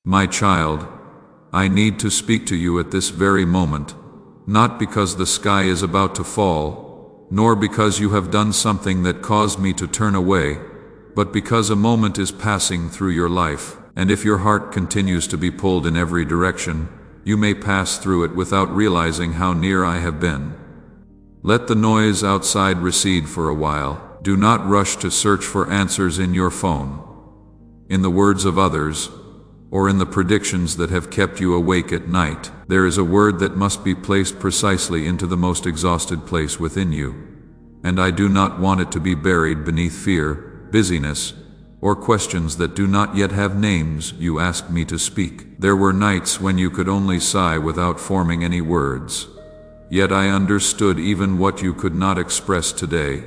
My child, I need to speak to you at this very moment, not because the sky is about to fall, nor because you have done something that caused me to turn away, but because a moment is passing through your life, and if your heart continues to be pulled in every direction, you may pass through it without realizing how near I have been. Let the noise outside recede for a while. Do not rush to search for answers in your phone, in the words of others, or in the predictions that have kept you awake at night. There is a word that must be placed precisely into the most exhausted place within you, and I do not want it to be buried beneath fear, busyness, or questions that do not yet have names. You asked me to speak. There were nights when you could only sigh without forming any words. Yet I understood even what you could not express today.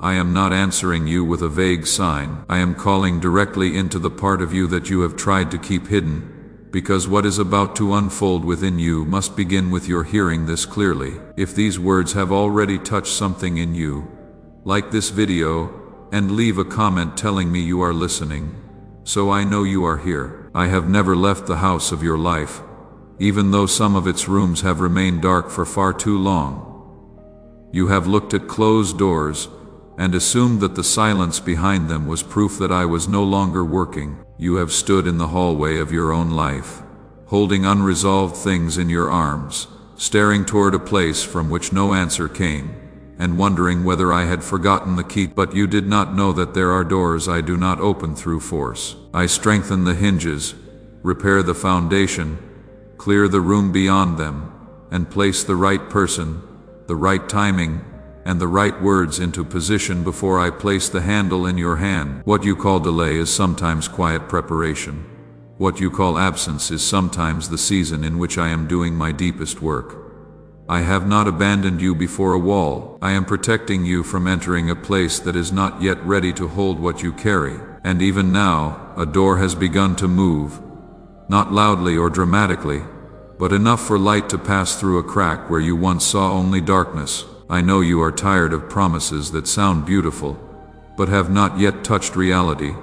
I am not answering you with a vague sign. I am calling directly into the part of you that you have tried to keep hidden, because what is about to unfold within you must begin with your hearing this clearly. If these words have already touched something in you, like this video, and leave a comment telling me you are listening, so I know you are here. I have never left the house of your life, even though some of its rooms have remained dark for far too long. You have looked at closed doors, and assumed that the silence behind them was proof that I was no longer working. You have stood in the hallway of your own life, holding unresolved things in your arms, staring toward a place from which no answer came, and wondering whether I had forgotten the key. But you did not know that there are doors I do not open through force. I strengthen the hinges, repair the foundation, clear the room beyond them, and place the right person, the right timing, and the right words into position before I place the handle in your hand. What you call delay is sometimes quiet preparation. What you call absence is sometimes the season in which I am doing my deepest work. I have not abandoned you before a wall. I am protecting you from entering a place that is not yet ready to hold what you carry. And even now, a door has begun to move, not loudly or dramatically, but enough for light to pass through a crack where you once saw only darkness. I know you are tired of promises that sound beautiful, but have not yet touched reality.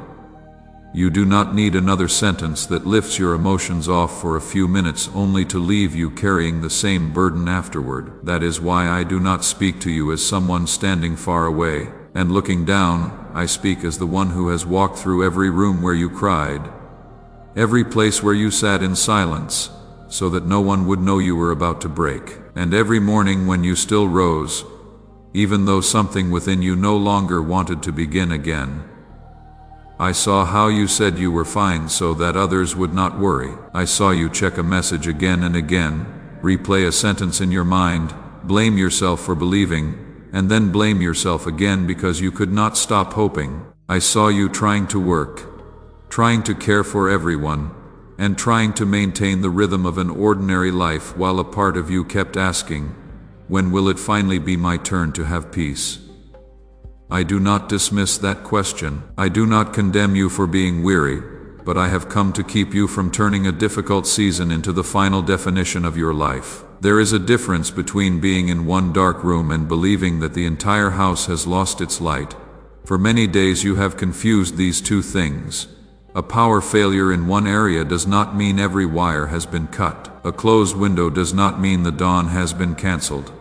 You do not need another sentence that lifts your emotions off for a few minutes only to leave you carrying the same burden afterward. That is why I do not speak to you as someone standing far away and looking down. I speak as the one who has walked through every room where you cried, every place where you sat in silence, so that no one would know you were about to break. And every morning when you still rose, even though something within you no longer wanted to begin again. I saw how you said you were fine so that others would not worry. I saw you check a message again and again, replay a sentence in your mind, blame yourself for believing, and then blame yourself again because you could not stop hoping. I saw you trying to work, trying to care for everyone, and trying to maintain the rhythm of an ordinary life while a part of you kept asking, when will it finally be my turn to have peace? I do not dismiss that question. I do not condemn you for being weary, but I have come to keep you from turning a difficult season into the final definition of your life. There is a difference between being in one dark room and believing that the entire house has lost its light. For many days you have confused these two things. A power failure in one area does not mean every wire has been cut. A closed window does not mean the dawn has been cancelled.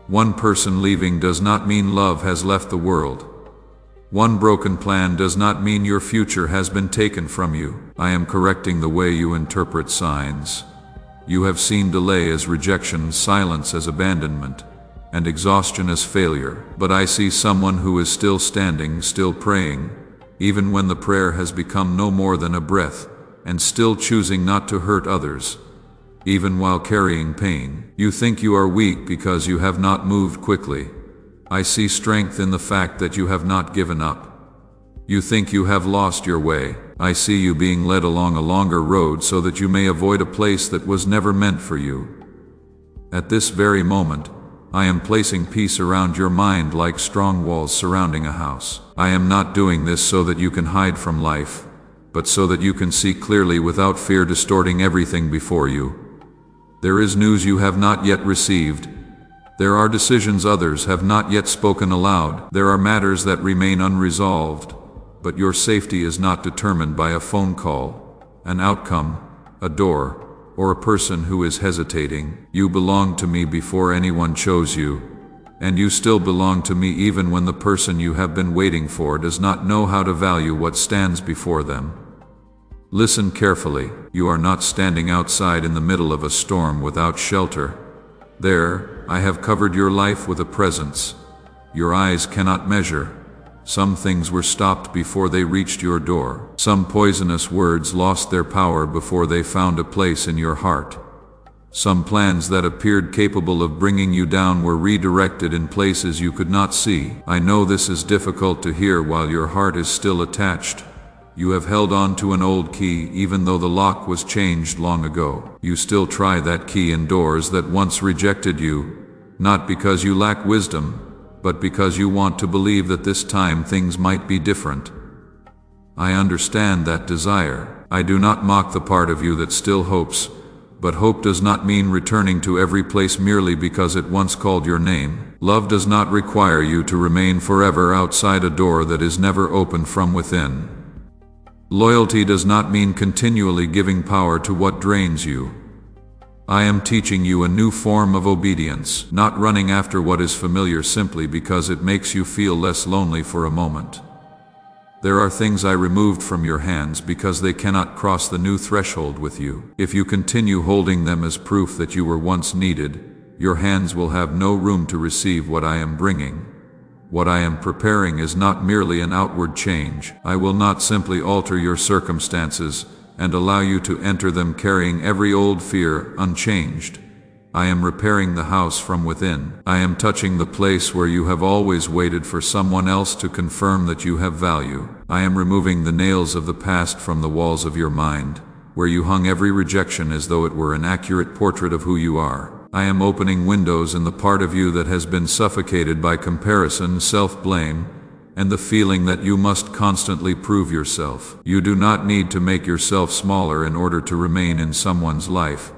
One person leaving does not mean love has left the world. One broken plan does not mean your future has been taken from you. I am correcting the way you interpret signs. You have seen delay as rejection, silence as abandonment, and exhaustion as failure. But I see someone who is still standing, still praying, even when the prayer has become no more than a breath, and still choosing not to hurt others, even while carrying pain. You think you are weak because you have not moved quickly. I see strength in the fact that you have not given up. You think you have lost your way. I see you being led along a longer road so that you may avoid a place that was never meant for you. At this very moment, I am placing peace around your mind like strong walls surrounding a house. I am not doing this so that you can hide from life, but so that you can see clearly without fear distorting everything before you. There is news you have not yet received. There are decisions others have not yet spoken aloud. There are matters that remain unresolved, but your safety is not determined by a phone call. an outcome, a door, or a person who is hesitating. You belong to me before anyone chose you, and you still belong to me even when the person you have been waiting for does not know how to value what stands before them. Listen carefully. You are not standing outside in the middle of a storm without shelter. There, I have covered your life with a presence your eyes cannot measure. Some things were stopped before they reached your door. Some poisonous words lost their power before they found a place in your heart. Some plans that appeared capable of bringing you down were redirected in places you could not see. I know this is difficult to hear while your heart is still attached. You have held on to an old key even though the lock was changed long ago. You still try that key in doors that once rejected you, not because you lack wisdom, but because you want to believe that this time things might be different. I understand that desire. I do not mock the part of you that still hopes, but hope does not mean returning to every place merely because it once called your name. Love does not require you to remain forever outside a door that is never opened from within. Loyalty does not mean continually giving power to what drains you. I am teaching you a new form of obedience, not running after what is familiar simply because it makes you feel less lonely for a moment. There are things I removed from your hands because they cannot cross the new threshold with you. If you continue holding them as proof that you were once needed, your hands will have no room to receive what I am bringing. What I am preparing is not merely an outward change. I will not simply alter your circumstances and allow you to enter them carrying every old fear unchanged. I am repairing the house from within. I am touching the place where you have always waited for someone else to confirm that you have value. I am removing the nails of the past from the walls of your mind, where you hung every rejection as though it were an accurate portrait of who you are. I am opening windows in the part of you that has been suffocated by comparison, self-blame, and the feeling that you must constantly prove yourself. You do not need to make yourself smaller in order to remain in someone's life.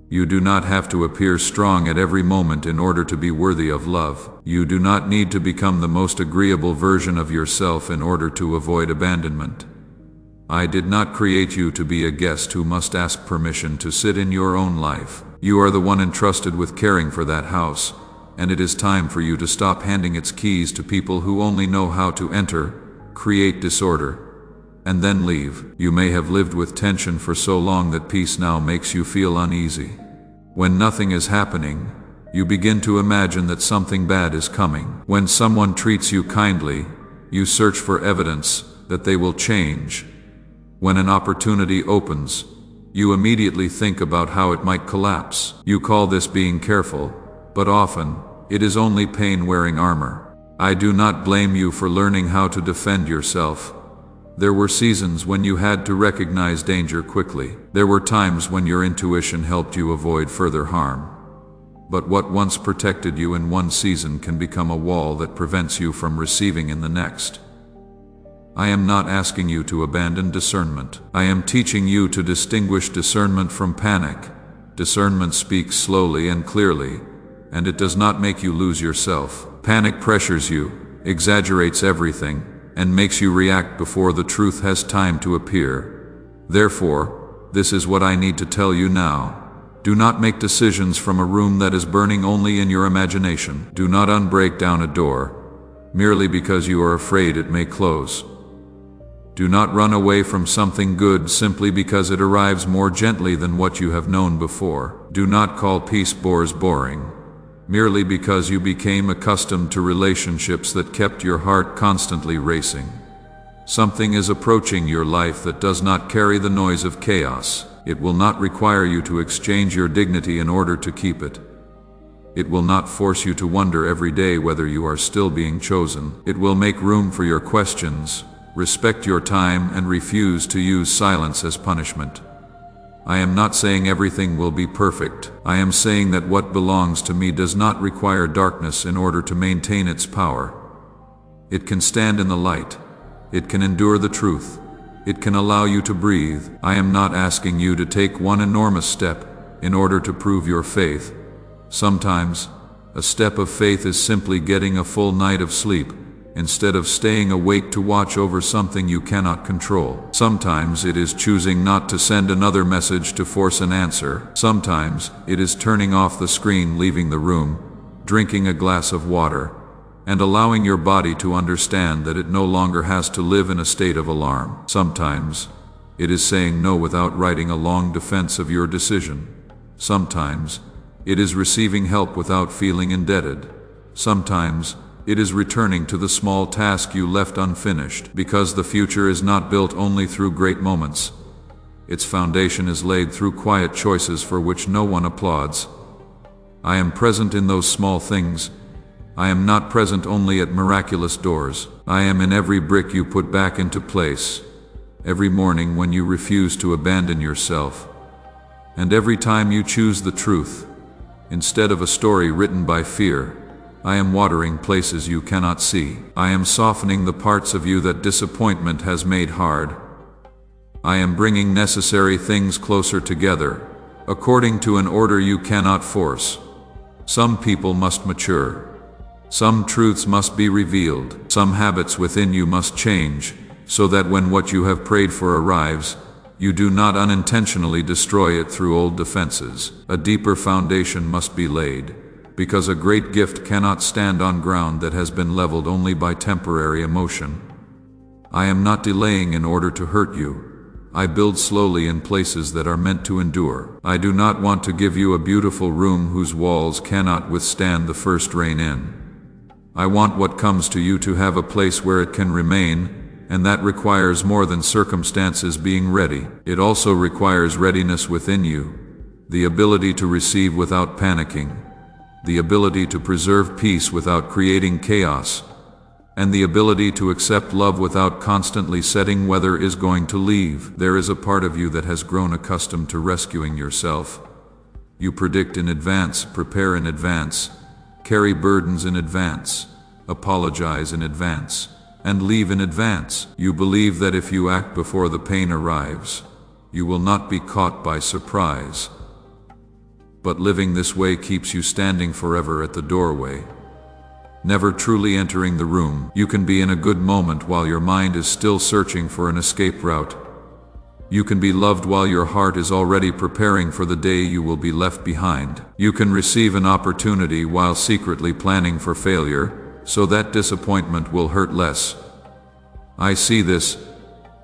You do not have to appear strong at every moment in order to be worthy of love. You do not need to become the most agreeable version of yourself in order to avoid abandonment. I did not create you to be a guest who must ask permission to sit in your own life. You are the one entrusted with caring for that house, and it is time for you to stop handing its keys to people who only know how to enter, create disorder, and then leave. You may have lived with tension for so long that peace now makes you feel uneasy. When nothing is happening, you begin to imagine that something bad is coming. When someone treats you kindly, you search for evidence that they will change. When an opportunity opens, you immediately think about how it might collapse. You call this being careful, but often, it is only pain wearing armor. I do not blame you for learning how to defend yourself. There were seasons when you had to recognize danger quickly. There were times when your intuition helped you avoid further harm. But what once protected you in one season can become a wall that prevents you from receiving in the next. I am not asking you to abandon discernment. I am teaching you to distinguish discernment from panic. Discernment speaks slowly and clearly, and it does not make you lose yourself. Panic pressures you, exaggerates everything, and makes you react before the truth has time to appear. Therefore, this is what I need to tell you now. Do not make decisions from a room that is burning only in your imagination. Do not unbreak down a door, merely because you are afraid it may close. Do not run away from something good simply because it arrives more gently than what you have known before. Do not call peace boring, merely because you became accustomed to relationships that kept your heart constantly racing. Something is approaching your life that does not carry the noise of chaos. It will not require you to exchange your dignity in order to keep it. It will not force you to wonder every day whether you are still being chosen. It will make room for your questions, respect your time, and refuse to use silence as punishment. I am not saying everything will be perfect. I am saying that what belongs to me does not require darkness in order to maintain its power. It can stand in the light. It can endure the truth. It can allow you to breathe. I am not asking you to take one enormous step in order to prove your faith. Sometimes, a step of faith is simply getting a full night of sleep, instead of staying awake to watch over something you cannot control. Sometimes it is choosing not to send another message to force an answer. Sometimes it is turning off the screen, leaving the room, drinking a glass of water, and allowing your body to understand that it no longer has to live in a state of alarm. Sometimes it is saying no without writing a long defense of your decision. Sometimes it is receiving help without feeling indebted. Sometimes it is returning to the small task you left unfinished, because the future is not built only through great moments. Its foundation is laid through quiet choices for which no one applauds. I am present in those small things. I am not present only at miraculous doors. I am in every brick you put back into place, every morning when you refuse to abandon yourself, and every time you choose the truth instead of a story written by fear. I am watering places you cannot see. I am softening the parts of you that disappointment has made hard. I am bringing necessary things closer together, according to an order you cannot force. Some people must mature. Some truths must be revealed. Some habits within you must change, so that when what you have prayed for arrives, you do not unintentionally destroy it through old defenses. A deeper foundation must be laid, because a great gift cannot stand on ground that has been leveled only by temporary emotion. I am not delaying in order to hurt you. I build slowly in places that are meant to endure. I do not want to give you a beautiful room whose walls cannot withstand the first rain in. I want what comes to you to have a place where it can remain, and that requires more than circumstances being ready. It also requires readiness within you, the ability to receive without panicking, the ability to preserve peace without creating chaos, and the ability to accept love without constantly setting whether is going to leave. There is a part of you that has grown accustomed to rescuing yourself. You predict in advance, prepare in advance, carry burdens in advance, apologize in advance, and leave in advance. You believe that if you act before the pain arrives, you will not be caught by surprise. But living this way keeps you standing forever at the doorway, never truly entering the room. You can be in a good moment while your mind is still searching for an escape route. You can be loved while your heart is already preparing for the day you will be left behind. You can receive an opportunity while secretly planning for failure, so that disappointment will hurt less. I see this.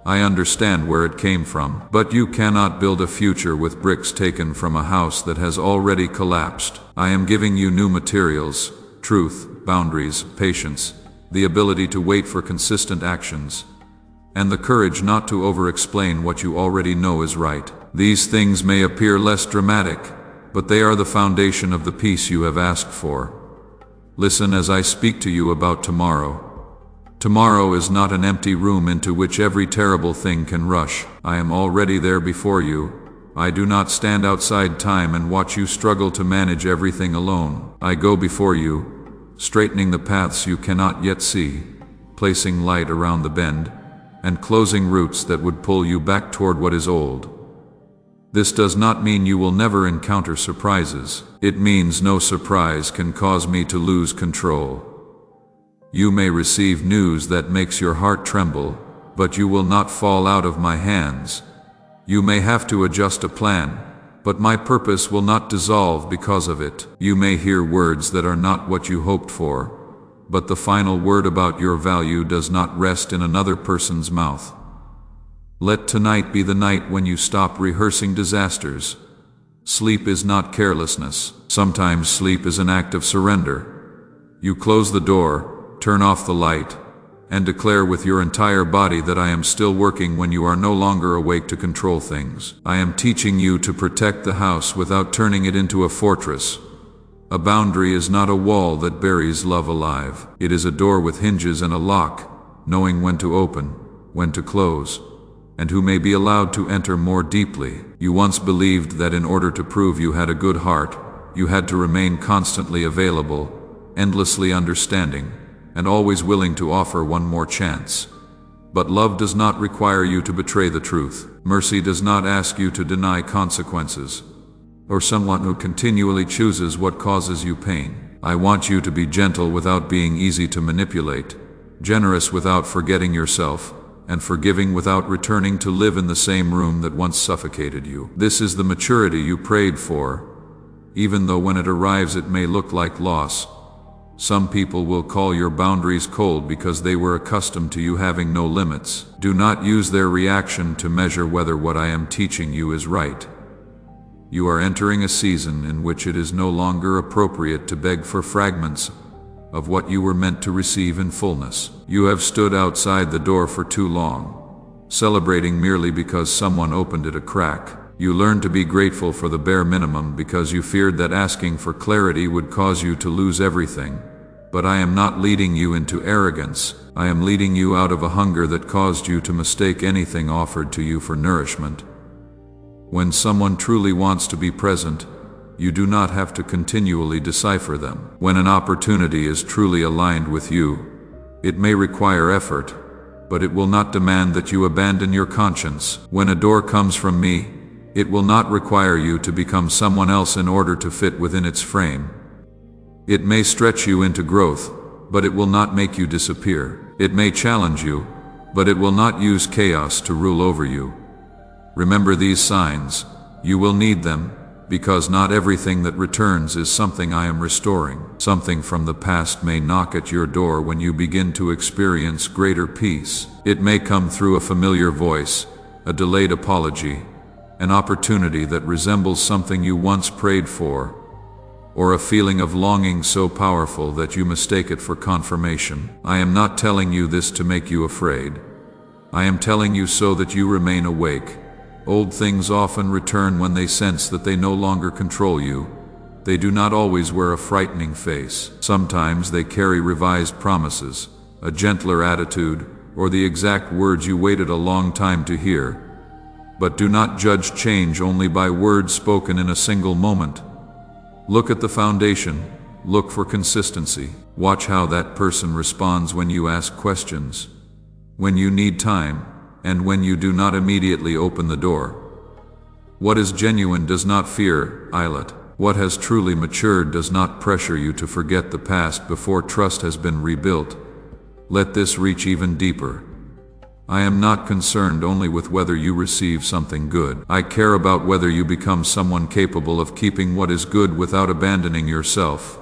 I understand where it came from. But you cannot build a future with bricks taken from a house that has already collapsed. I am giving you new materials, truth, boundaries, patience, the ability to wait for consistent actions, and the courage not to over-explain what you already know is right. These things may appear less dramatic, but they are the foundation of the peace you have asked for. Listen as I speak to you about tomorrow. Tomorrow is not an empty room into which every terrible thing can rush. I am already there before you. I do not stand outside time and watch you struggle to manage everything alone. I go before you, straightening the paths you cannot yet see, placing light around the bend, and closing roots that would pull you back toward what is old. This does not mean you will never encounter surprises. It means no surprise can cause me to lose control. You may receive news that makes your heart tremble, but you will not fall out of my hands. You may have to adjust a plan, but my purpose will not dissolve because of it. You may hear words that are not what you hoped for, but the final word about your value does not rest in another person's mouth. Let tonight be the night when you stop rehearsing disasters. Sleep is not carelessness. Sometimes sleep is an act of surrender. You close the door, turn off the light, and declare with your entire body that I am still working when you are no longer awake to control things. I am teaching you to protect the house without turning it into a fortress. A boundary is not a wall that buries love alive. It is a door with hinges and a lock, knowing when to open, when to close, and who may be allowed to enter more deeply. You once believed that in order to prove you had a good heart, you had to remain constantly available, endlessly understanding, and always willing to offer one more chance. But love does not require you to betray the truth. Mercy does not ask you to deny consequences, or someone who continually chooses what causes you pain. I want you to be gentle without being easy to manipulate, generous without forgetting yourself, and forgiving without returning to live in the same room that once suffocated you. This is the maturity you prayed for, even though when it arrives it may look like loss. Some people will call your boundaries cold because they were accustomed to you having no limits. Do not use their reaction to measure whether what I am teaching you is right. You are entering a season in which it is no longer appropriate to beg for fragments of what you were meant to receive in fullness. You have stood outside the door for too long, celebrating merely because someone opened it a crack. You learned to be grateful for the bare minimum because you feared that asking for clarity would cause you to lose everything. But I am not leading you into arrogance. I am leading you out of a hunger that caused you to mistake anything offered to you for nourishment. When someone truly wants to be present, you do not have to continually decipher them. When an opportunity is truly aligned with you, it may require effort, but it will not demand that you abandon your conscience. When a door comes from me, it will not require you to become someone else in order to fit within its frame. It may stretch you into growth, but it will not make you disappear. It may challenge you, but it will not use chaos to rule over you. Remember these signs. You will need them, because not everything that returns is something I am restoring. Something from the past may knock at your door when you begin to experience greater peace. It may come through a familiar voice, a delayed apology, an opportunity that resembles something you once prayed for, or a feeling of longing so powerful that you mistake it for confirmation. I am not telling you this to make you afraid. I am telling you so that you remain awake. Old things often return when they sense that they no longer control you. They do not always wear a frightening face. Sometimes they carry revised promises, a gentler attitude, or the exact words you waited a long time to hear. But do not judge change only by words spoken in a single moment. Look at the foundation. Look for consistency. Watch how that person responds when you ask questions, when you need time, and when you do not immediately open the door. What is genuine does not fear, Islet. What has truly matured does not pressure you to forget the past before trust has been rebuilt. Let this reach even deeper. I am not concerned only with whether you receive something good. I care about whether you become someone capable of keeping what is good without abandoning yourself.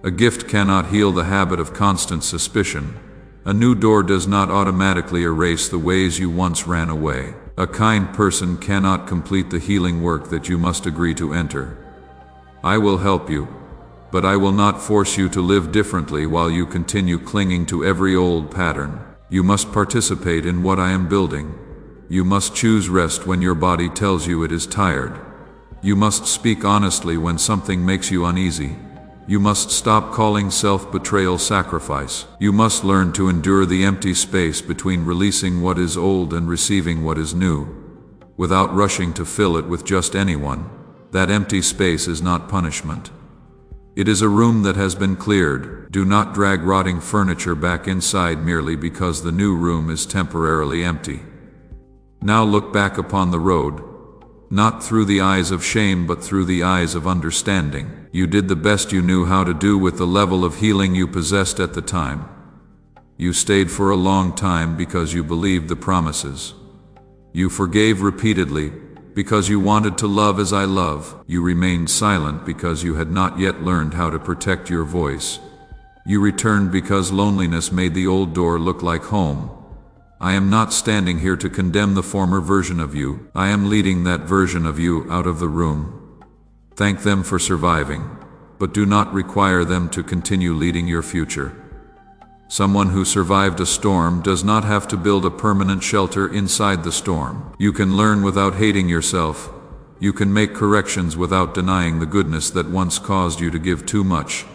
A gift cannot heal the habit of constant suspicion. A new door does not automatically erase the ways you once ran away. A kind person cannot complete the healing work that you must agree to enter. I will help you, but I will not force you to live differently while you continue clinging to every old pattern. You must participate in what I am building. You must choose rest when your body tells you it is tired. You must speak honestly when something makes you uneasy. You must stop calling self-betrayal sacrifice. You must learn to endure the empty space between releasing what is old and receiving what is new, without rushing to fill it with just anyone. That empty space is not punishment. It is a room that has been cleared. Do not drag rotting furniture back inside merely because the new room is temporarily empty. Now look back upon the road, not through the eyes of shame but through the eyes of understanding. You did the best you knew how to do with the level of healing you possessed at the time. You stayed for a long time because you believed the promises. You forgave repeatedly because you wanted to love as I love. You remained silent because you had not yet learned how to protect your voice. You returned because loneliness made the old door look like home. I am not standing here to condemn the former version of you. I am leading that version of you out of the room. Thank them for surviving, but do not require them to continue leading your future. Someone who survived a storm does not have to build a permanent shelter inside the storm. You can learn without hating yourself. You can make corrections without denying the goodness that once caused you to give too much.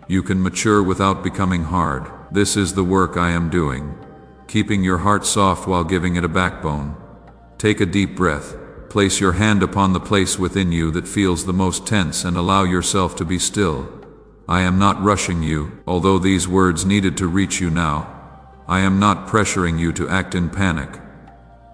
You can mature without becoming hard. This is the work I am doing, keeping your heart soft while giving it a backbone. Take a deep breath. Place your hand upon the place within you that feels the most tense and allow yourself to be still. I am not rushing you, although these words needed to reach you now. I am not pressuring you to act in panic.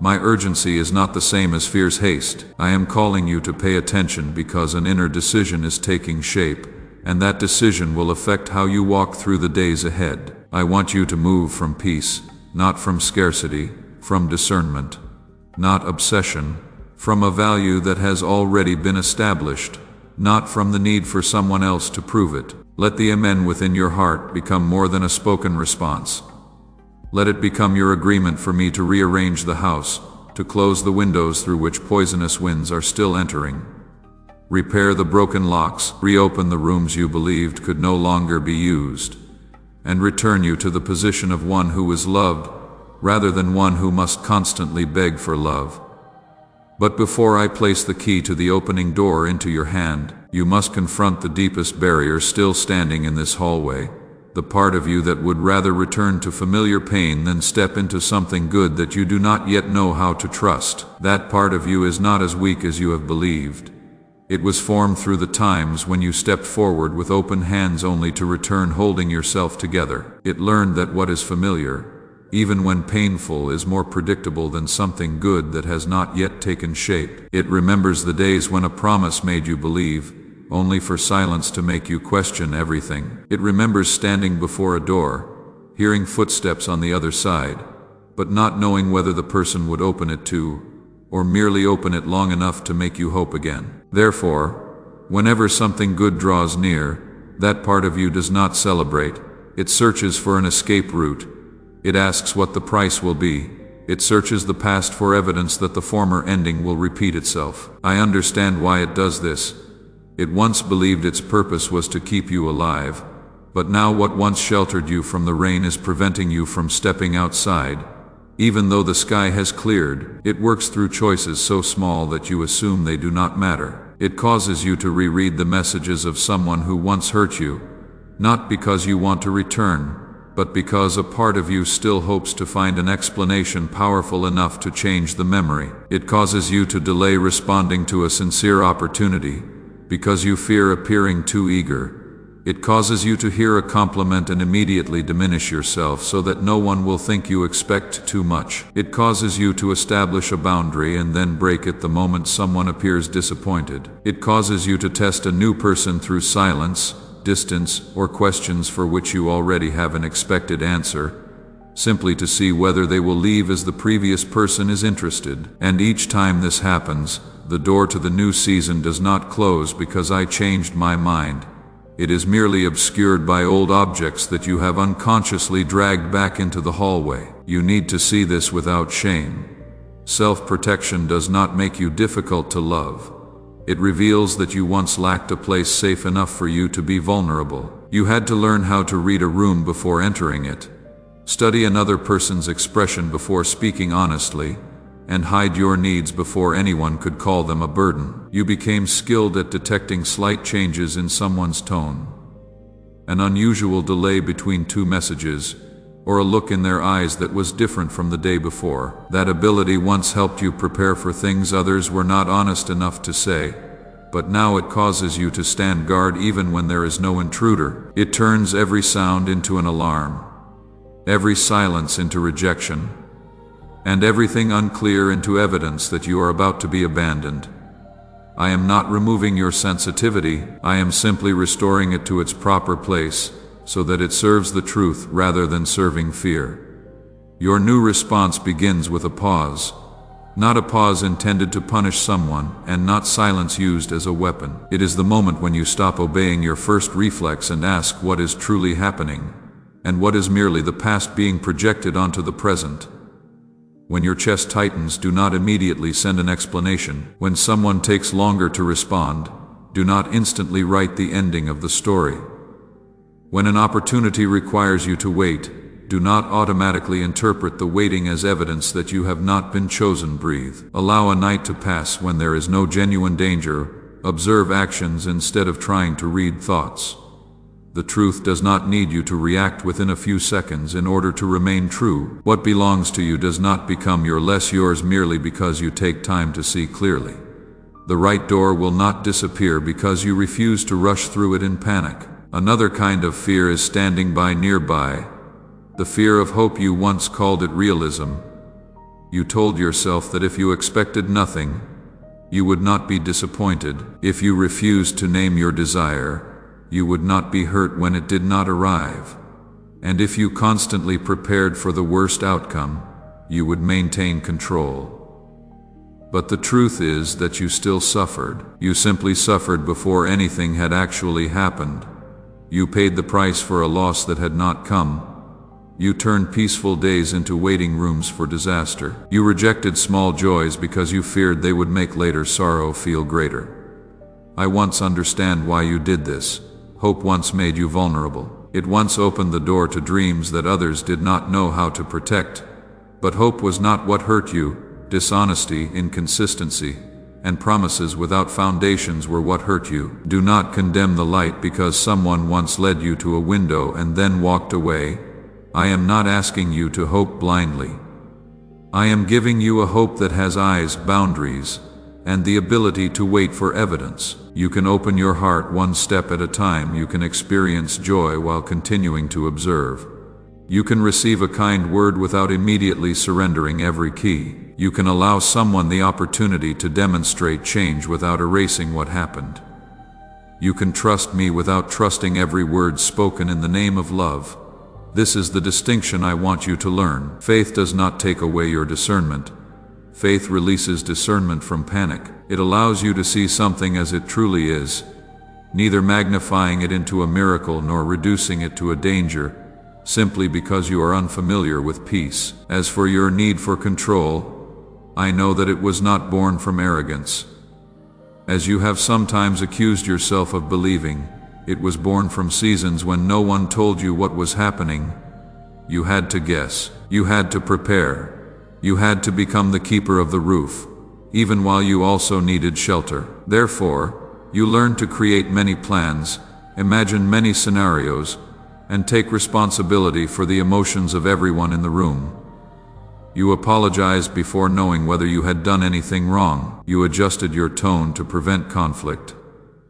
My urgency is not the same as fear's haste. I am calling you to pay attention because an inner decision is taking shape, and that decision will affect how you walk through the days ahead. I want you to move from peace, not from scarcity, from discernment, not obsession, from a value that has already been established, not from the need for someone else to prove it. Let the amen within your heart become more than a spoken response. Let it become your agreement for me to rearrange the house, to close the windows through which poisonous winds are still entering, repair the broken locks, reopen the rooms you believed could no longer be used, and return you to the position of one who is loved, rather than one who must constantly beg for love. But before I place the key to the opening door into your hand, you must confront the deepest barrier still standing in this hallway, the part of you that would rather return to familiar pain than step into something good that you do not yet know how to trust. That part of you is not as weak as you have believed. It was formed through the times when you stepped forward with open hands only to return holding yourself together. It learned that what is familiar, even when painful, is more predictable than something good that has not yet taken shape. It remembers the days when a promise made you believe, only for silence to make you question everything. It remembers standing before a door, hearing footsteps on the other side, but not knowing whether the person would open it to, or merely open it long enough to make you hope again. Therefore, whenever something good draws near, that part of you does not celebrate. It searches for an escape route. It asks what the price will be. It searches the past for evidence that the former ending will repeat itself. I understand why it does this. It once believed its purpose was to keep you alive, but now what once sheltered you from the rain is preventing you from stepping outside. Even though the sky has cleared, it works through choices so small that you assume they do not matter. It causes you to reread the messages of someone who once hurt you, not because you want to return, but because a part of you still hopes to find an explanation powerful enough to change the memory. It causes you to delay responding to a sincere opportunity, because you fear appearing too eager. It causes you to hear a compliment and immediately diminish yourself so that no one will think you expect too much. It causes you to establish a boundary and then break it the moment someone appears disappointed. It causes you to test a new person through silence, distance, or questions for which you already have an expected answer, simply to see whether they will leave as the previous person is interested. And each time this happens, the door to the new season does not close because I changed my mind. It is merely obscured by old objects that you have unconsciously dragged back into the hallway. You need to see this without shame. Self-protection does not make you difficult to love. It reveals that you once lacked a place safe enough for you to be vulnerable. You had to learn how to read a room before entering it, study another person's expression before speaking honestly, and hide your needs before anyone could call them a burden. You became skilled at detecting slight changes in someone's tone, an unusual delay between two messages, or a look in their eyes that was different from the day before. That ability once helped you prepare for things others were not honest enough to say, but now it causes you to stand guard even when there is no intruder. It turns every sound into an alarm, every silence into rejection, and everything unclear into evidence that you are about to be abandoned. I am not removing your sensitivity, I am simply restoring it to its proper place, so that it serves the truth rather than serving fear. Your new response begins with a pause, not a pause intended to punish someone, and not silence used as a weapon. It is the moment when you stop obeying your first reflex and ask what is truly happening, and what is merely the past being projected onto the present. When your chest tightens, do not immediately send an explanation. When someone takes longer to respond, do not instantly write the ending of the story. When an opportunity requires you to wait, do not automatically interpret the waiting as evidence that you have not been chosen. Breathe. Allow a night to pass when there is no genuine danger. Observe actions instead of trying to read thoughts. The truth does not need you to react within a few seconds in order to remain true. What belongs to you does not become yours merely because you take time to see clearly. The right door will not disappear because you refuse to rush through it in panic. Another kind of fear is standing by nearby. The fear of hope. You once called it realism. You told yourself that if you expected nothing, you would not be disappointed. If you refused to name your desire, you would not be hurt when it did not arrive. And if you constantly prepared for the worst outcome, you would maintain control. But the truth is that you still suffered. You simply suffered before anything had actually happened. You paid the price for a loss that had not come. You turned peaceful days into waiting rooms for disaster. You rejected small joys because you feared they would make later sorrow feel greater. I once understand why you did this. Hope once made you vulnerable. It once opened the door to dreams that others did not know how to protect. But hope was not what hurt you. Dishonesty, inconsistency, and promises without foundations were what hurt you. Do not condemn the light because someone once led you to a window and then walked away. I am not asking you to hope blindly. I am giving you a hope that has eyes, boundaries, and the ability to wait for evidence. You can open your heart one step at a time. You can experience joy while continuing to observe. You can receive a kind word without immediately surrendering every key. You can allow someone the opportunity to demonstrate change without erasing what happened. You can trust me without trusting every word spoken in the name of love. This is the distinction I want you to learn. Faith does not take away your discernment. Faith releases discernment from panic. It allows you to see something as it truly is, neither magnifying it into a miracle nor reducing it to a danger, simply because you are unfamiliar with peace. As for your need for control, I know that it was not born from arrogance. As you have sometimes accused yourself of believing, it was born from seasons when no one told you what was happening. You had to guess. You had to prepare. You had to become the keeper of the roof, even while you also needed shelter. Therefore, you learned to create many plans, imagine many scenarios, and take responsibility for the emotions of everyone in the room. You apologized before knowing whether you had done anything wrong. You adjusted your tone to prevent conflict.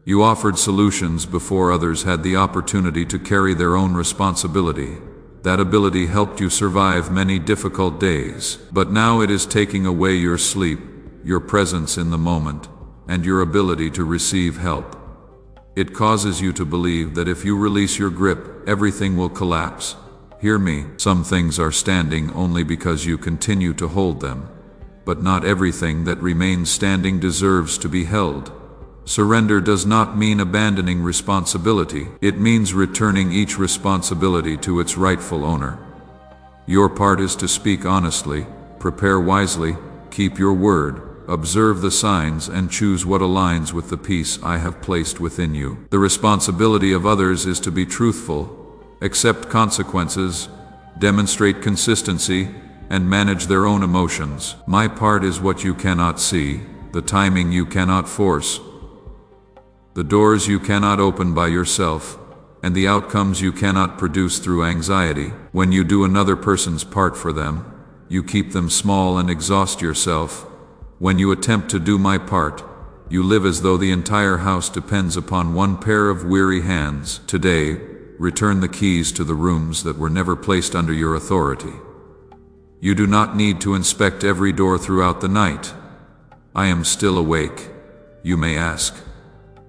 You offered solutions before others had the opportunity to carry their own responsibility. That ability helped you survive many difficult days. But now it is taking away your sleep, your presence in the moment, and your ability to receive help. It causes you to believe that if you release your grip, everything will collapse. Hear me, some things are standing only because you continue to hold them. But not everything that remains standing deserves to be held. Surrender does not mean abandoning responsibility. It means returning each responsibility to its rightful owner. Your part is to speak honestly, prepare wisely, keep your word, observe the signs, and choose what aligns with the peace I have placed within you. The responsibility of others is to be truthful, accept consequences, demonstrate consistency, and manage their own emotions. My part is what you cannot see, the timing you cannot force, the doors you cannot open by yourself, and the outcomes you cannot produce through anxiety. When you do another person's part for them, you keep them small and exhaust yourself. When you attempt to do my part, you live as though the entire house depends upon one pair of weary hands. Today, return the keys to the rooms that were never placed under your authority. You do not need to inspect every door throughout the night. I am still awake, you may ask.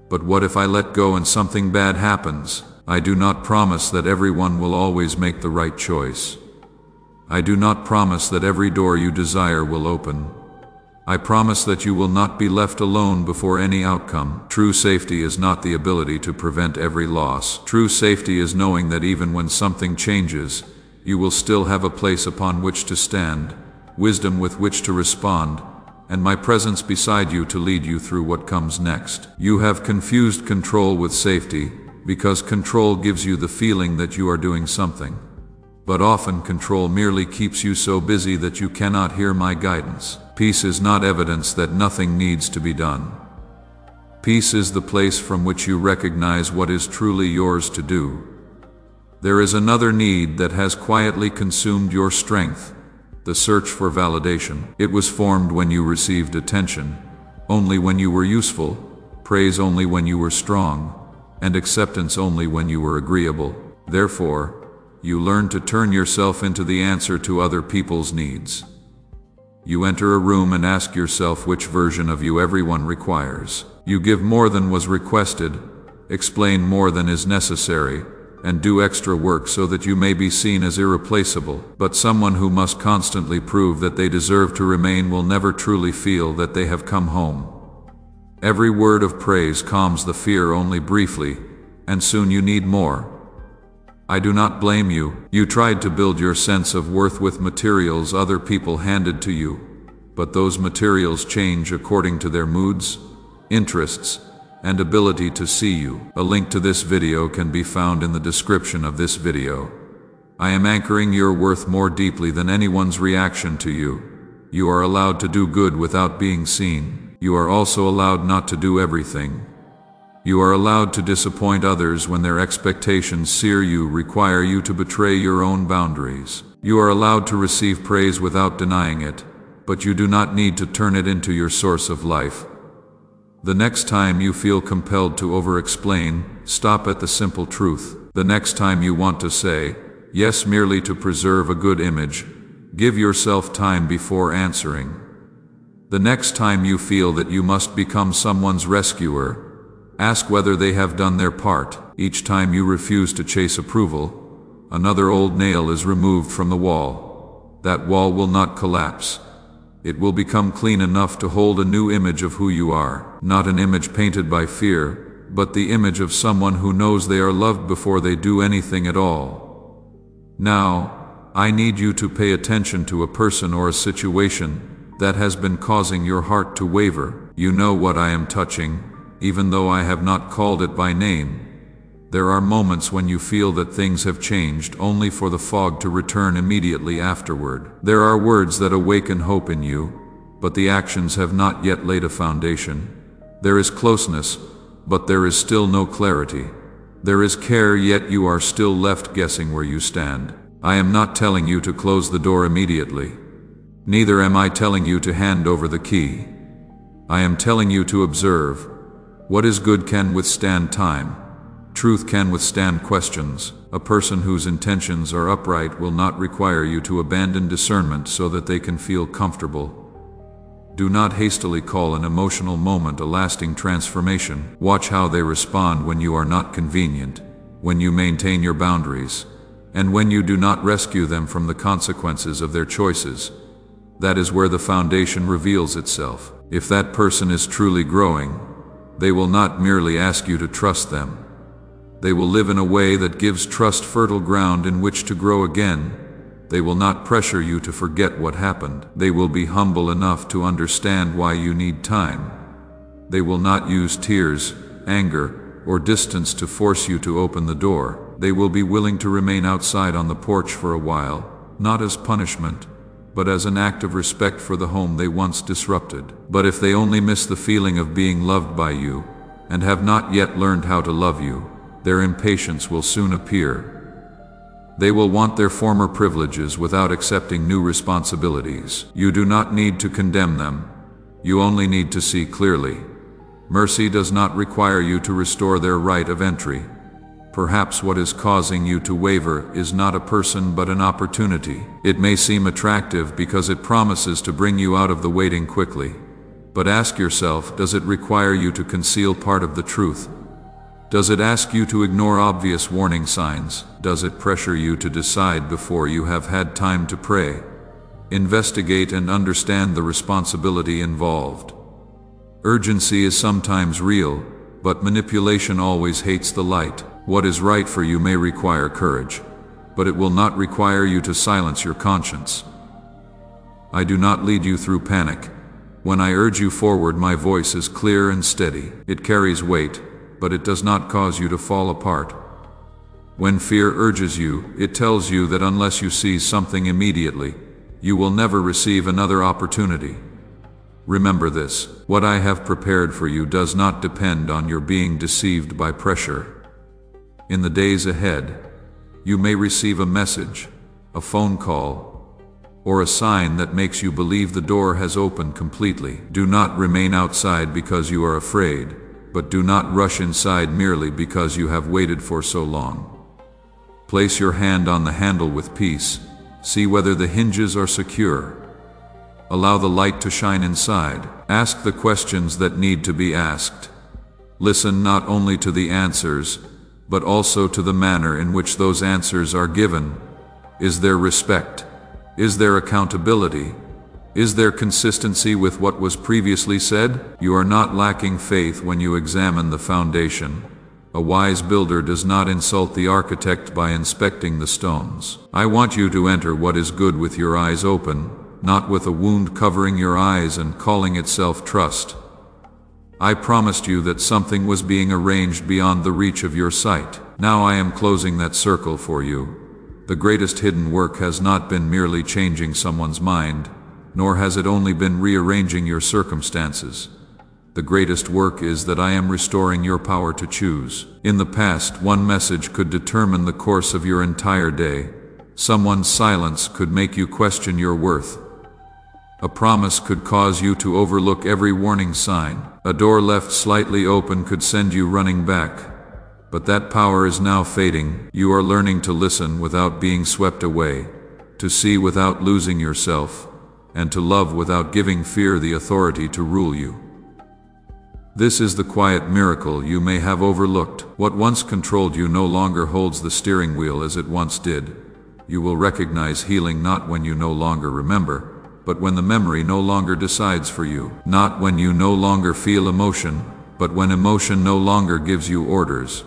But what if I let go and something bad happens? I do not promise that everyone will always make the right choice. I do not promise that every door you desire will open. I promise that you will not be left alone before any outcome. True safety is not the ability to prevent every loss. True safety is knowing that even when something changes, you will still have a place upon which to stand, wisdom with which to respond, and my presence beside you to lead you through what comes next. You have confused control with safety, because control gives you the feeling that you are doing something. But often control merely keeps you so busy that you cannot hear my guidance. Peace is not evidence that nothing needs to be done. Peace is the place from which you recognize what is truly yours to do. There is another need that has quietly consumed your strength, the search for validation. It was formed when you received attention, only when you were useful, praise only when you were strong, and acceptance only when you were agreeable. Therefore, you learn to turn yourself into the answer to other people's needs. You enter a room and ask yourself which version of you everyone requires. You give more than was requested, explain more than is necessary, and do extra work so that you may be seen as irreplaceable. But someone who must constantly prove that they deserve to remain will never truly feel that they have come home. Every word of praise calms the fear only briefly, and soon you need more. I do not blame you. You tried to build your sense of worth with materials other people handed to you, but those materials change according to their moods, interests, and ability to see you. A link to this video can be found in the description of this video. I am anchoring your worth more deeply than anyone's reaction to you. You are allowed to do good without being seen. You are also allowed not to do everything. You are allowed to disappoint others when their expectations require you to betray your own boundaries. You are allowed to receive praise without denying it, but you do not need to turn it into your source of life. The next time you feel compelled to over-explain, stop at the simple truth. The next time you want to say yes merely to preserve a good image, give yourself time before answering. The next time you feel that you must become someone's rescuer, ask whether they have done their part. Each time you refuse to chase approval, another old nail is removed from the wall. That wall will not collapse. It will become clean enough to hold a new image of who you are. Not an image painted by fear, but the image of someone who knows they are loved before they do anything at all. Now, I need you to pay attention to a person or a situation that has been causing your heart to waver. You know what I am touching, even though I have not called it by name. There are moments when you feel that things have changed only for the fog to return immediately afterward. There are words that awaken hope in you, but the actions have not yet laid a foundation. There is closeness, but there is still no clarity. There is care, yet you are still left guessing where you stand. I am not telling you to close the door immediately. Neither am I telling you to hand over the key. I am telling you to observe. What is good can withstand time. Truth can withstand questions. A person whose intentions are upright will not require you to abandon discernment so that they can feel comfortable. Do not hastily call an emotional moment a lasting transformation. Watch how they respond when you are not convenient, when you maintain your boundaries, and when you do not rescue them from the consequences of their choices. That is where the foundation reveals itself. If that person is truly growing, they will not merely ask you to trust them. They will live in a way that gives trust fertile ground in which to grow again. They will not pressure you to forget what happened. They will be humble enough to understand why you need time. They will not use tears, anger, or distance to force you to open the door. They will be willing to remain outside on the porch for a while, not as punishment, but as an act of respect for the home they once disrupted. But if they only miss the feeling of being loved by you, and have not yet learned how to love you, their impatience will soon appear. They will want their former privileges without accepting new responsibilities. You do not need to condemn them. You only need to see clearly. Mercy does not require you to restore their right of entry. Perhaps what is causing you to waver is not a person but an opportunity. It may seem attractive because it promises to bring you out of the waiting quickly. But ask yourself, does it require you to conceal part of the truth? Does it ask you to ignore obvious warning signs? Does it pressure you to decide before you have had time to pray, investigate, and understand the responsibility involved? Urgency is sometimes real, but manipulation always hates the light. What is right for you may require courage, but it will not require you to silence your conscience. I do not lead you through panic. When I urge you forward, my voice is clear and steady. It carries weight, but it does not cause you to fall apart. When fear urges you, it tells you that unless you seize something immediately, you will never receive another opportunity. Remember this: what I have prepared for you does not depend on your being deceived by pressure. In the days ahead, you may receive a message, a phone call, or a sign that makes you believe the door has opened completely. Do not remain outside because you are afraid, but do not rush inside merely because you have waited for so long. Place your hand on the handle with peace. See whether the hinges are secure. Allow the light to shine inside. Ask the questions that need to be asked. Listen not only to the answers, but also to the manner in which those answers are given. Is there respect? Is there accountability? Is there consistency with what was previously said? You are not lacking faith when you examine the foundation. A wise builder does not insult the architect by inspecting the stones. I want you to enter what is good with your eyes open, not with a wound covering your eyes and calling itself trust. I promised you that something was being arranged beyond the reach of your sight. Now I am closing that circle for you. The greatest hidden work has not been merely changing someone's mind, nor has it only been rearranging your circumstances. The greatest work is that I am restoring your power to choose. In the past, one message could determine the course of your entire day. Someone's silence could make you question your worth. A promise could cause you to overlook every warning sign. A door left slightly open could send you running back. But that power is now fading. You are learning to listen without being swept away, to see without losing yourself, and to love without giving fear the authority to rule you. This is the quiet miracle you may have overlooked. What once controlled you no longer holds the steering wheel as it once did. You will recognize healing not when you no longer remember, but when the memory no longer decides for you. Not when you no longer feel emotion, but when emotion no longer gives you orders.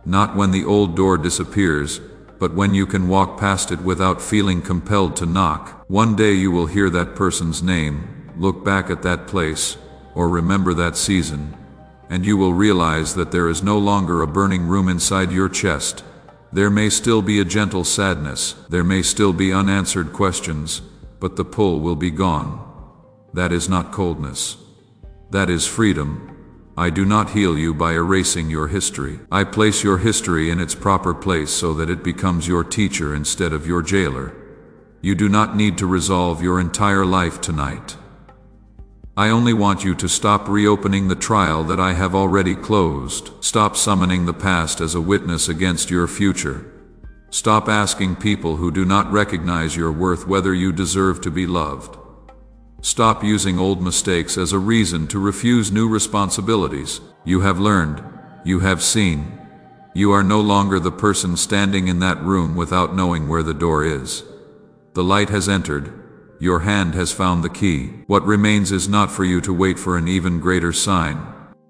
Not when the old door disappears, but when you can walk past it without feeling compelled to knock. One day you will hear that person's name, look back at that place, or remember that season, and you will realize that there is no longer a burning room inside your chest. There may still be a gentle sadness, there may still be unanswered questions, but the pull will be gone. That is not coldness. That is freedom. I do not heal you by erasing your history. I place your history in its proper place so that it becomes your teacher instead of your jailer. You do not need to resolve your entire life tonight. I only want you to stop reopening the trial that I have already closed. Stop summoning the past as a witness against your future. Stop asking people who do not recognize your worth whether you deserve to be loved. Stop using old mistakes as a reason to refuse new responsibilities. You have learned. You have seen. You are no longer the person standing in that room without knowing where the door is. The light has entered. Your hand has found the key. What remains is not for you to wait for an even greater sign.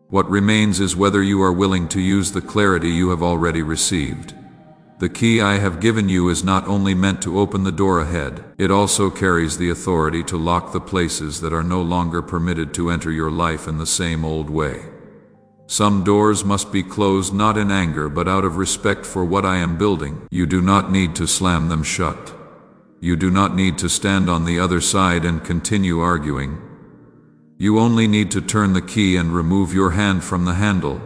What remains is whether you are willing to use the clarity you have already received. The key I have given you is not only meant to open the door ahead, it also carries the authority to lock the places that are no longer permitted to enter your life in the same old way. Some doors must be closed not in anger but out of respect for what I am building. You do not need to slam them shut. You do not need to stand on the other side and continue arguing. You only need to turn the key and remove your hand from the handle.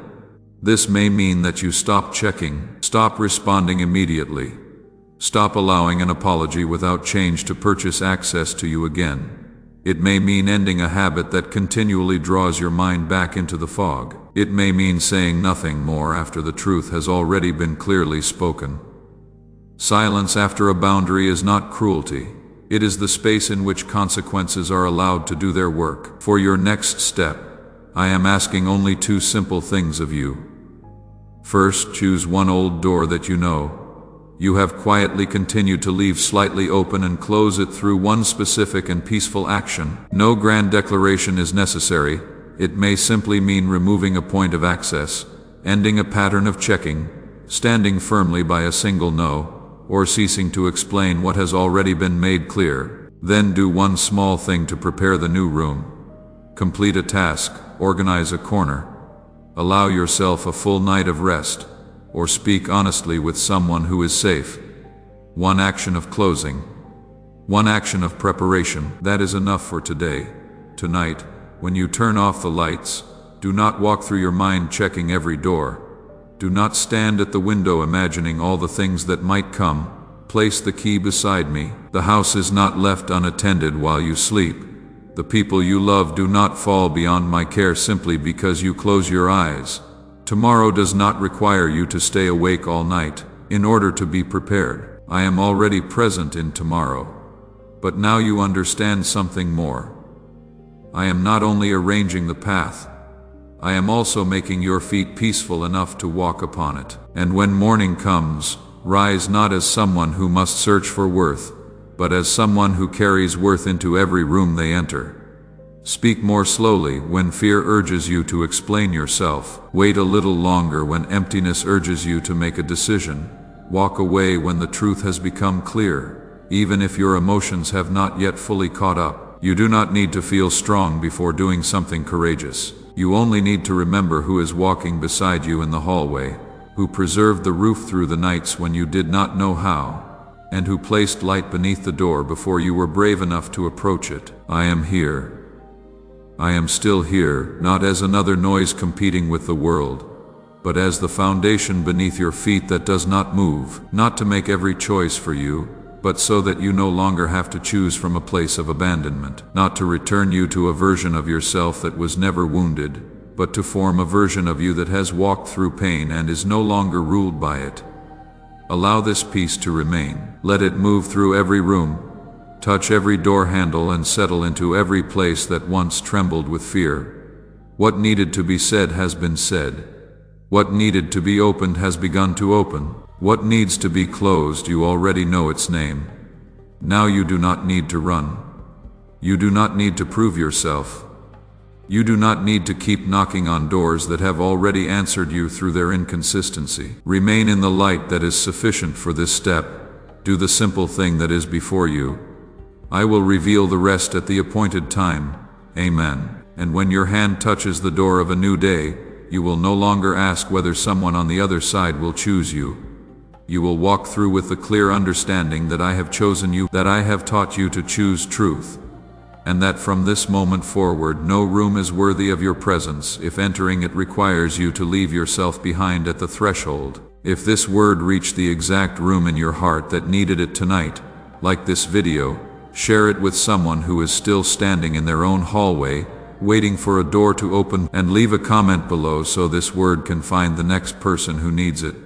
This may mean that you stop checking, stop responding immediately, stop allowing an apology without change to purchase access to you again. It may mean ending a habit that continually draws your mind back into the fog. It may mean saying nothing more after the truth has already been clearly spoken. Silence after a boundary is not cruelty. It is the space in which consequences are allowed to do their work. For your next step, I am asking only two simple things of you. First, choose one old door that you know. You have quietly continued to leave slightly open and close it through one specific and peaceful action. No grand declaration is necessary. It may simply mean removing a point of access, ending a pattern of checking, standing firmly by a single no, or ceasing to explain what has already been made clear. Then do one small thing to prepare the new room. Complete a task, organize a corner, allow yourself a full night of rest, or speak honestly with someone who is safe. One action of closing, one action of preparation, that is enough for today. Tonight, when you turn off the lights, do not walk through your mind checking every door. Do not stand at the window imagining all the things that might come. Place the key beside me. The house is not left unattended while you sleep. The people you love do not fall beyond my care simply because you close your eyes. Tomorrow does not require you to stay awake all night in order to be prepared. I am already present in tomorrow. But now you understand something more. I am not only arranging the path, I am also making your feet peaceful enough to walk upon it. And when morning comes, rise not as someone who must search for worth, but as someone who carries worth into every room they enter. Speak more slowly when fear urges you to explain yourself. Wait a little longer when emptiness urges you to make a decision. Walk away when the truth has become clear, even if your emotions have not yet fully caught up. You do not need to feel strong before doing something courageous. You only need to remember who is walking beside you in the hallway, who preserved the roof through the nights when you did not know how, and who placed light beneath the door before you were brave enough to approach it. I am here. I am still here, not as another noise competing with the world, but as the foundation beneath your feet that does not move, not to make every choice for you, but so that you no longer have to choose from a place of abandonment, not to return you to a version of yourself that was never wounded, but to form a version of you that has walked through pain and is no longer ruled by it. Allow this peace to remain. Let it move through every room, touch every door handle, and settle into every place that once trembled with fear. What needed to be said has been said. What needed to be opened has begun to open. What needs to be closed, you already know its name. Now you do not need to run. You do not need to prove yourself. You do not need to keep knocking on doors that have already answered you through their inconsistency. Remain in the light that is sufficient for this step. Do the simple thing that is before you. I will reveal the rest at the appointed time. Amen. And when your hand touches the door of a new day, you will no longer ask whether someone on the other side will choose you. You will walk through with the clear understanding that I have chosen you, that I have taught you to choose truth, and that from this moment forward no room is worthy of your presence if entering it requires you to leave yourself behind at the threshold. If this word reached the exact room in your heart that needed it tonight, like this video, share it with someone who is still standing in their own hallway, waiting for a door to open, and leave a comment below so this word can find the next person who needs it.